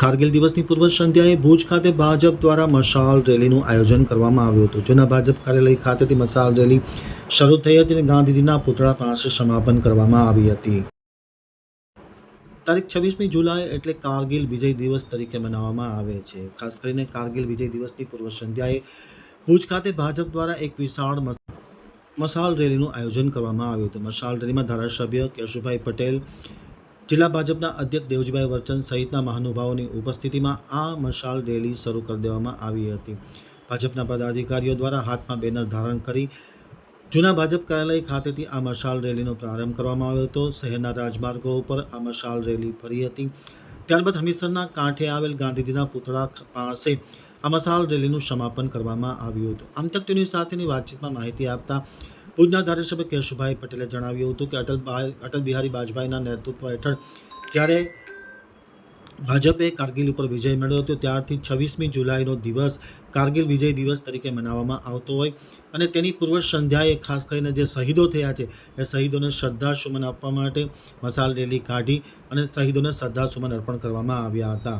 કારગિલ દિવસની પૂર્વ સંધ્યાએ ભુજ ખાતે ભાજપ દ્વારા મશાલ રેલીનું આયોજન કરવામાં આવ્યું હતું. જૂના ભાજપ કાર્યાલય ખાતેથી મશાલ રેલી શરૂ થઈ હતી અને ગાંધીજીના પુતળા પાસે સમાપન કરવામાં આવી હતી. તારીખ 26મી જુલાઈ એટલે કારગિલ વિજય દિવસ તરીકે મનાવવામાં આવે છે. ખાસ કરીને કારગિલ વિજય દિવસની પૂર્વ સંધ્યાએ ભુજ ખાતે ભાજપ દ્વારા એક વિશાળ મશાલ રેલીનું આયોજન કરવામાં આવ્યું હતું. મશાલ રેલીમાં ધારાસભ્ય કેશુભાઈ પટેલ, જિલ્લા ભાજપના અધ્યક્ષ દેવજીભાઈ વર્ચન સહિતના મહાનુભાવોની ઉપસ્થિતિમાં આ મશાલ રેલી શરૂ કરી દેવામાં આવી હતી. ભાજપના પદાધિકારીઓ દ્વારા હાથમાં બેનર ધારણ કરી જૂના ભાજપ કાર્યાલય ખાતેથી આ મશાલ રેલીનો પ્રારંભ કરવામાં આવ્યો હતો. શહેરના રાજમાર્ગો ઉપર આ મશાલ રેલી ફરી હતી. ત્યારબાદ હમીરસરના કાંઠે આવેલ ગાંધીજીના પુતળા પાસે આ મશાલ રેલીનું સમાપન કરવામાં આવ્યું હતું. આમ તક તેની સાથેની વાતચીતમાં માહિતી આપતા ભુજના ધારાસભ્ય કેશુભાઈ પટેલે જણાવ્યું હતું કે અટલ બિહારી વાજપેયીના નેતૃત્વ હેઠળ જ્યારે ભાજપે કારગિલ ઉપર વિજય મેળવ્યો હતો ત્યારથી 26મી જુલાઈનો દિવસ કારગિલ વિજય દિવસ તરીકે મનાવવામાં આવતો હોય અને તેની પૂર્વ સંધ્યાએ ખાસ કરીને જે શહીદો થયા છે એ શહીદોને શ્રદ્ધાસુમન આપવા માટે મશાલ રેલી કાઢી અને શહીદોને શ્રદ્ધાસુમન અર્પણ કરવામાં આવ્યા હતા.